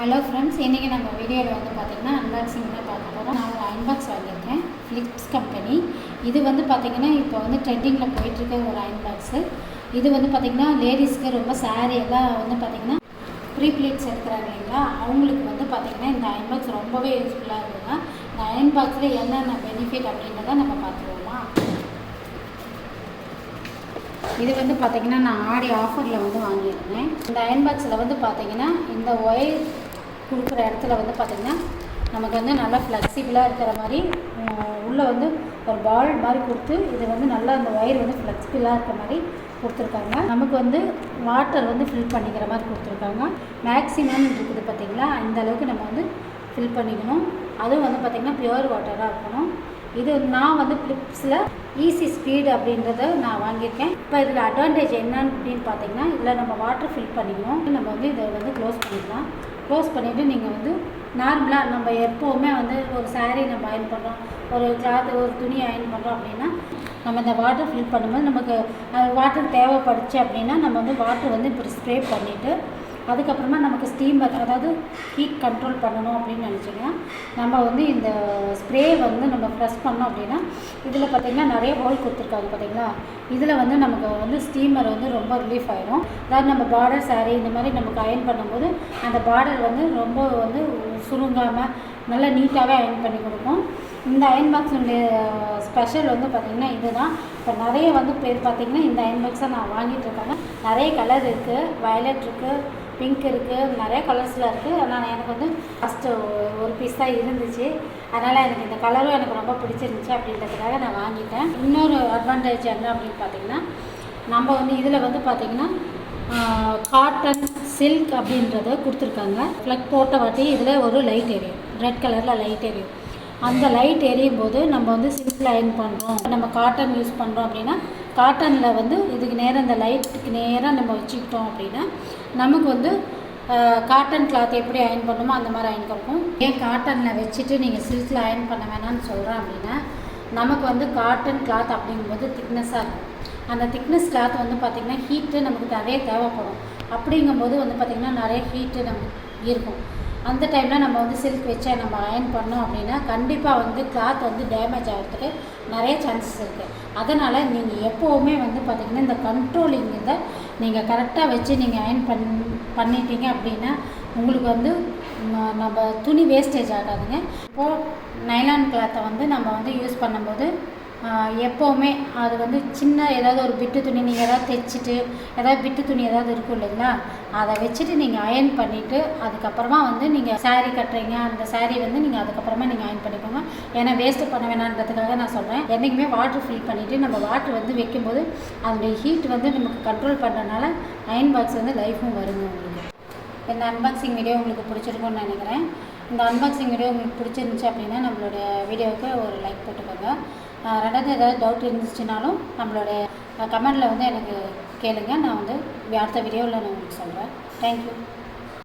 Hello friends, இன்றைக்கி நம்ம வீடியோவில் வந்து பார்த்திங்கன்னா அன்பாக்சிங் தான் பார்க்க போகிறோம். நான் ஒரு அயன் பாக்ஸ் வாங்கியிருக்கேன், ஃபிலிப்ஸ் கம்பெனி. இது வந்து பார்த்திங்கன்னா இப்போ வந்து ட்ரெண்டிங்கில் போயிட்டுருக்க ஒரு அயன் பாக்ஸு. இது வந்து பார்த்திங்கன்னா லேடிஸ்க்கு ரொம்ப சாரீ எல்லாம் வந்து பார்த்திங்கன்னா ப்ரீ ப்ளீட்ஸ் எடுக்கிறாங்க இல்லைங்களா, அவங்களுக்கு வந்து பார்த்திங்கன்னா இந்த அயன் பாக்ஸ் ரொம்பவே யூஸ்ஃபுல்லாக இருக்குதுங்க. இந்த அயன் பாக்ஸில் என்னென்ன பெனிஃபிட் அப்படின்றத நம்ம பார்த்துருவோமா. இது வந்து பார்த்திங்கன்னா நான் ஆடி ஆஃபரில் வந்து வாங்கியிருந்தேன். இந்த அயன் பாக்ஸில் வந்து பார்த்திங்கன்னா இந்த ஒயர் கொடுக்குற இடத்துல வந்து பார்த்திங்கன்னா நமக்கு வந்து நல்லா ஃப்ளெக்சிபிளாக இருக்கிற மாதிரி உள்ளே வந்து ஒரு பால் மாதிரி கொடுத்து இது வந்து நல்லா அந்த ஒயர் வந்து ஃப்ளெக்சிபிளாக இருக்கிற மாதிரி கொடுத்துருக்காங்க. நமக்கு வந்து வாட்டர் வந்து ஃபில் பண்ணிக்கிற மாதிரி கொடுத்துருக்காங்க. மேக்ஸிமம் இருக்குது பார்த்திங்களா, அந்த அளவுக்கு நம்ம வந்து ஃபில் பண்ணிக்கணும். அதுவும் வந்து பார்த்திங்கன்னா பியூர் வாட்டராக இருக்கணும். இது நான் வந்து ஃபிலிப்ஸில் ஈஸி ஸ்பீடு அப்படின்றத நான் வாங்கியிருக்கேன். இப்போ இதில் அட்வான்டேஜ் என்னன்னு அப்படின்னு பார்த்தீங்கன்னா, இதில் நம்ம வாட்டர் ஃபில் பண்ணிக்கணும். நம்ம வந்து இதை வந்து க்ளோஸ் பண்ணிக்கலாம். க்ளோஸ் பண்ணிவிட்டு நீங்கள் வந்து நார்மலாக நம்ம எப்போவுமே வந்து ஒரு சாரீ நம்ம அயன் பண்ணுறோம், ஒரு கிளாத் ஒரு துணி அயன் பண்ணுறோம் அப்படின்னா நம்ம இந்த வாட்டர் ஃபில் பண்ணும்போது நமக்கு வாட்டர் தேவைப்படுச்சு அப்படின்னா நம்ம வந்து வாட்டர் வந்து இப்படி ஸ்ப்ரே பண்ணிவிட்டு அதுக்கப்புறமா நமக்கு ஸ்டீமர் அதாவது ஹீட் கண்ட்ரோல் பண்ணணும் அப்படின்னு நினச்சிங்கன்னா நம்ம வந்து இந்த ஸ்ப்ரே வந்து நம்ம ப்ரெஸ் பண்ணோம் அப்படின்னா இதில் பார்த்திங்கன்னா நிறைய ஹோல் கொடுத்துருக்காங்க பார்த்திங்களா. இதில் வந்து நமக்கு வந்து ஸ்டீமர் வந்து ரொம்ப ரிலீஃப் ஆகிடும். அதாவது நம்ம பார்டர் சாரீ இந்த மாதிரி நமக்கு அயன் பண்ணும்போது அந்த பார்டர் வந்து ரொம்ப வந்து சுருங்காமல் நல்லா நீட்டாகவே அயன் பண்ணி கொடுக்கும். இந்த அயன் பாக்ஸுடைய ஸ்பெஷல் வந்து பார்த்திங்கன்னா இதுதான். இப்போ நிறைய வந்து பேர் பார்த்திங்கன்னா இந்த அயன் பாக்ஸை நான் வாங்கிட்டு இருக்காங்க. நிறைய கலர் இருக்குது, வயலட் இருக்குது, பிங்க் இருக்குது, நிறைய கலர்ஸில் இருக்குது. ஆனால் எனக்கு வந்து ஃபஸ்ட்டு ஒரு பீஸ் தான் இருந்துச்சு, அதனால் எனக்கு இந்த கலரும் எனக்கு ரொம்ப பிடிச்சிருந்துச்சி அப்படின்றதுக்காக நான் வாங்கிட்டேன். இன்னொரு அட்வான்டேஜ் என்ன அப்படின்னு பார்த்திங்கன்னா, நம்ம வந்து இதில் வந்து பார்த்திங்கன்னா காட்டன் சில்க் அப்படின்றத கொடுத்துருக்காங்க. ஃப்ளக் போட்ட வாட்டி இதில் ஒரு லைட் எரியும், ரெட் கலரில் லைட் எரியும். அந்த லைட் எரியும் போது நம்ம வந்து சில்கில் அயன் பண்ணுறோம், நம்ம காட்டன் யூஸ் பண்ணுறோம் அப்படின்னா காட்டனில் வந்து இதுக்கு நேராக இந்த லைட்டுக்கு நேராக நம்ம வச்சுக்கிட்டோம் அப்படின்னா நமக்கு வந்து காட்டன் கிளாத் எப்படி அயன் பண்ணுமோ அந்த மாதிரி அயன் கொடுக்கும். ஏன் காட்டனில் வச்சுட்டு நீங்கள் சில்கில் அயன் பண்ண வேணாம்னு சொல்கிறேன் அப்படின்னா, நமக்கு வந்து காட்டன் கிளாத் அப்படிங்கும்போது திக்னஸாக இருக்கும். அந்த திக்னஸ் கிளாத் வந்து பார்த்திங்கன்னா ஹீட்டு நமக்கு நிறைய தேவைப்படும். அப்படிங்கும்போது வந்து பார்த்திங்கன்னா நிறைய ஹீட்டு நமக்கு இருக்கும். அந்த டைமில் நம்ம வந்து சில்க் வச்சா நம்ம அயன் பண்ணோம் அப்படின்னா கண்டிப்பாக வந்து கிளாத் வந்து டேமேஜ் ஆகிறதுக்கு நிறைய சான்சஸ் இருக்குது. அதனால் நீங்கள் எப்போவுமே வந்து பார்த்திங்கன்னா இந்த கண்ட்ரோலிங் இதை நீங்கள் கரெக்டாக வச்சு நீங்கள் அயன் பண்ணிட்டீங்க அப்படின்னா உங்களுக்கு வந்து நம்ம துணி வேஸ்டேஜ் ஆகாதுங்க. இப்போது நைலான் கிளாத்தை வந்து நம்ம வந்து யூஸ் பண்ணும்போது எப்போவுமே அது வந்து சின்ன ஏதாவது ஒரு பிட்டு துணி நீங்கள் ஏதாவது தைச்சிட்டு ஏதாவது பிட்டு துணி ஏதாவது இருக்கும் இல்லைங்களா, அதை வச்சுட்டு நீங்கள் அயன் பண்ணிவிட்டு அதுக்கப்புறமா வந்து நீங்கள் சாரீ கட்டுறீங்க, அந்த சாரீ வந்து நீங்கள் அதுக்கப்புறமா நீங்கள் அயன் பண்ணிக்கோங்க. ஏன்னா வேஸ்ட்டு பண்ண வேணான்றதுக்காக நான் சொல்கிறேன். என்றைக்குமே வாட்டர் ஃபில் பண்ணிவிட்டு நம்ம வாட்டர் வந்து வைக்கும்போது அதனுடைய ஹீட் வந்து நமக்கு கண்ட்ரோல் பண்ணுறதுனால அயன் பாக்ஸ் வந்து லைஃபும் வருங்க. உங்களுக்கு இந்த அன்பாக்சிங் வீடியோ உங்களுக்கு பிடிச்சிருக்குன்னு நினைக்கிறேன். இந்த அன்பாக்சிங் வீடியோ உங்களுக்கு பிடிச்சிருந்துச்சி அப்படின்னா நம்மளுடைய வீடியோவுக்கு ஒரு லைக் போட்டுக்கோங்க. ரெண்டாவது ஏதாவது டவுட் இருந்துச்சுனாலும் நம்மளுடைய கமெண்டில் வந்து எனக்கு கேளுங்க. நான் வந்து அடுத்த வீடியோவில் நான் உங்களுக்கு சொல்கிறேன். தேங்க்யூ.